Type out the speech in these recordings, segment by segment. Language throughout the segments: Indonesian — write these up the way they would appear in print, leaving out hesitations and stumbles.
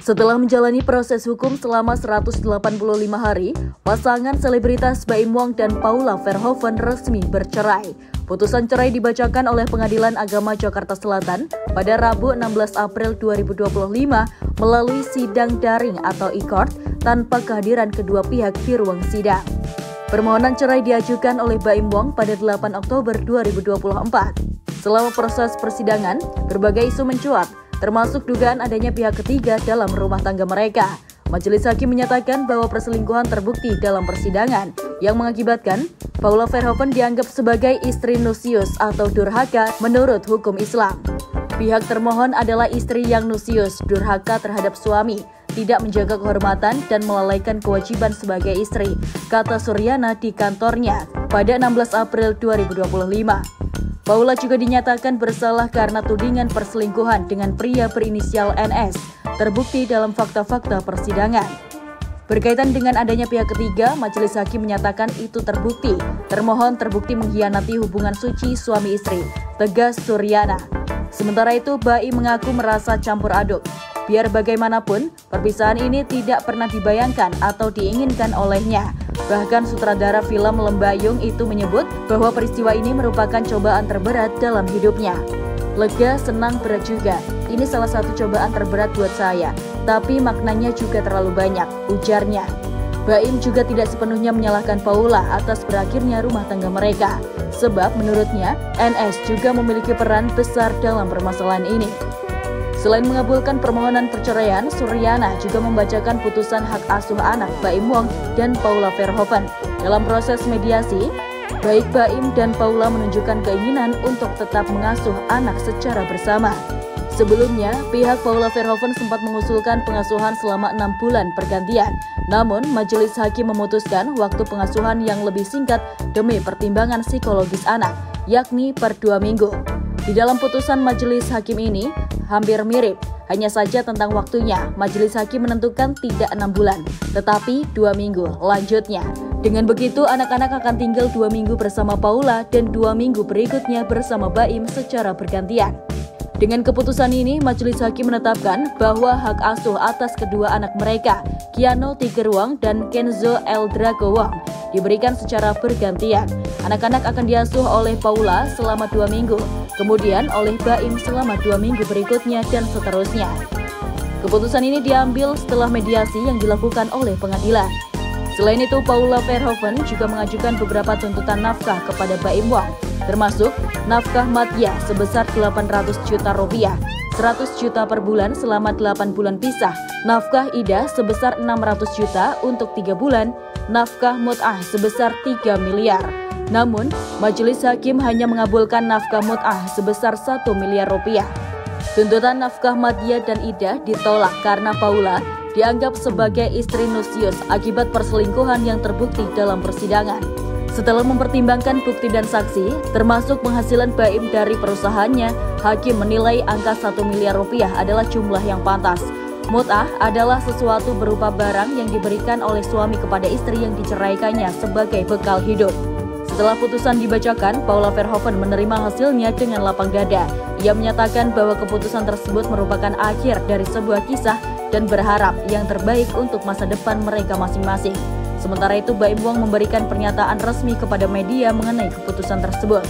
Setelah menjalani proses hukum selama 185 hari, pasangan selebritas Baim Wong dan Paula Verhoeven resmi bercerai. Putusan cerai dibacakan oleh Pengadilan Agama Jakarta Selatan pada Rabu 16 April 2025 melalui sidang daring atau e-court tanpa kehadiran kedua pihak di ruang sidang. Permohonan cerai diajukan oleh Baim Wong pada 8 Oktober 2024. Selama proses persidangan, berbagai isu mencuat, termasuk dugaan adanya pihak ketiga dalam rumah tangga mereka. Majelis hakim menyatakan bahwa perselingkuhan terbukti dalam persidangan yang mengakibatkan Paula Verhoeven dianggap sebagai istri nusius atau durhaka menurut hukum Islam. Pihak termohon adalah istri yang nusius, durhaka terhadap suami, tidak menjaga kehormatan dan melalaikan kewajiban sebagai istri, kata Suryana di kantornya pada 16 April 2025. Paula juga dinyatakan bersalah karena tudingan perselingkuhan dengan pria berinisial NS terbukti dalam fakta-fakta persidangan. Berkaitan dengan adanya pihak ketiga, majelis hakim menyatakan itu terbukti. Termohon terbukti mengkhianati hubungan suci suami istri, tegas Suryana. Sementara itu, Baim mengaku merasa campur aduk. Biar bagaimanapun, perpisahan ini tidak pernah dibayangkan atau diinginkan olehnya. Bahkan sutradara film Lembayung itu menyebut bahwa peristiwa ini merupakan cobaan terberat dalam hidupnya. Lega, senang, berat juga. Ini salah satu cobaan terberat buat saya, tapi maknanya juga terlalu banyak, ujarnya. Baim juga tidak sepenuhnya menyalahkan Paula atas berakhirnya rumah tangga mereka. Sebab menurutnya, NS juga memiliki peran besar dalam permasalahan ini. Selain mengabulkan permohonan perceraian, Suryana juga membacakan putusan hak asuh anak Baim Wong dan Paula Verhoeven. Dalam proses mediasi, baik Baim dan Paula menunjukkan keinginan untuk tetap mengasuh anak secara bersama. Sebelumnya, pihak Paula Verhoeven sempat mengusulkan pengasuhan selama 6 bulan pergantian. Namun, majelis hakim memutuskan waktu pengasuhan yang lebih singkat demi pertimbangan psikologis anak, yakni per 2 minggu. Di dalam putusan majelis hakim ini, hampir mirip, hanya saja tentang waktunya. Majelis hakim menentukan tidak 6 bulan, tetapi 2 minggu lanjutnya. Dengan begitu, anak-anak akan tinggal 2 minggu bersama Paula dan 2 minggu berikutnya bersama Baim secara bergantian. Dengan keputusan ini, majelis hakim menetapkan bahwa hak asuh atas kedua anak mereka, Keanu Tiger Wong dan Kenzo El Drago Wong, diberikan secara bergantian. Anak-anak akan diasuh oleh Paula selama 2 minggu, kemudian oleh Baim selama 2 minggu berikutnya, dan seterusnya. Keputusan ini diambil setelah mediasi yang dilakukan oleh pengadilan. Selain itu, Paula Verhoeven juga mengajukan beberapa tuntutan nafkah kepada Baim Wong, termasuk nafkah madya sebesar 800 juta rupiah, 100 juta per bulan selama 8 bulan pisah, nafkah idah sebesar 600 juta untuk 3 bulan, nafkah mut'ah sebesar 3 miliar. Namun, majelis hakim hanya mengabulkan nafkah mut'ah sebesar 1 miliar rupiah. Tuntutan nafkah madya dan idah ditolak karena Paula dianggap sebagai istri nusius akibat perselingkuhan yang terbukti dalam persidangan. Setelah mempertimbangkan bukti dan saksi, termasuk penghasilan Baim dari perusahaannya, hakim menilai angka 1 miliar rupiah adalah jumlah yang pantas. Mut'ah adalah sesuatu berupa barang yang diberikan oleh suami kepada istri yang diceraikannya sebagai bekal hidup. Setelah putusan dibacakan, Paula Verhoeven menerima hasilnya dengan lapang dada. Ia menyatakan bahwa keputusan tersebut merupakan akhir dari sebuah kisah dan berharap yang terbaik untuk masa depan mereka masing-masing. Sementara itu, Baim Wong memberikan pernyataan resmi kepada media mengenai keputusan tersebut.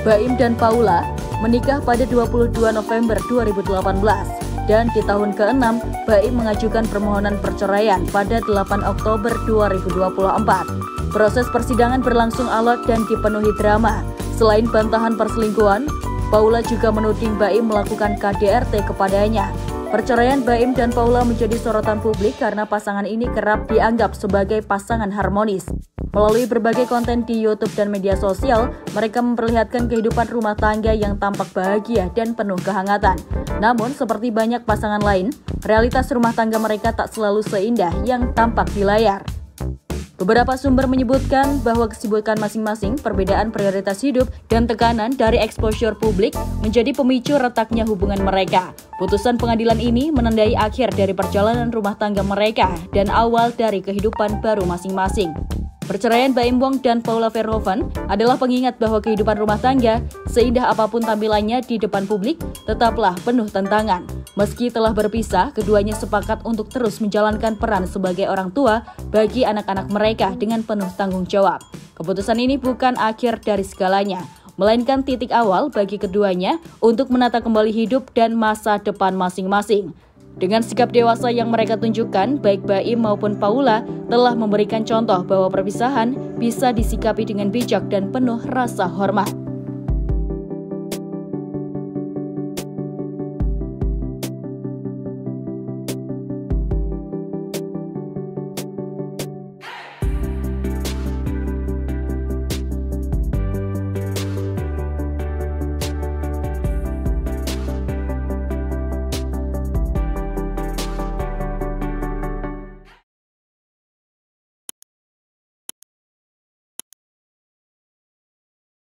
Baim dan Paula menikah pada 22 November 2018 dan di tahun ke-6, Baim mengajukan permohonan perceraian pada 8 Oktober 2024. Proses persidangan berlangsung alot dan dipenuhi drama. Selain bantahan perselingkuhan, Paula juga menuding Baim melakukan KDRT kepadanya. Perceraian Baim dan Paula menjadi sorotan publik karena pasangan ini kerap dianggap sebagai pasangan harmonis. Melalui berbagai konten di YouTube dan media sosial, mereka memperlihatkan kehidupan rumah tangga yang tampak bahagia dan penuh kehangatan. Namun, seperti banyak pasangan lain, realitas rumah tangga mereka tak selalu seindah yang tampak di layar. Beberapa sumber menyebutkan bahwa kesibukan masing-masing, perbedaan prioritas hidup, dan tekanan dari exposure publik menjadi pemicu retaknya hubungan mereka. Putusan pengadilan ini menandai akhir dari perjalanan rumah tangga mereka dan awal dari kehidupan baru masing-masing. Perceraian Baim Wong dan Paula Verhoeven adalah pengingat bahwa kehidupan rumah tangga, seindah apapun tampilannya di depan publik, tetaplah penuh tantangan. Meski telah berpisah, keduanya sepakat untuk terus menjalankan peran sebagai orang tua bagi anak-anak mereka dengan penuh tanggung jawab. Keputusan ini bukan akhir dari segalanya, melainkan titik awal bagi keduanya untuk menata kembali hidup dan masa depan masing-masing. Dengan sikap dewasa yang mereka tunjukkan, baik Baim maupun Paula telah memberikan contoh bahwa perpisahan bisa disikapi dengan bijak dan penuh rasa hormat.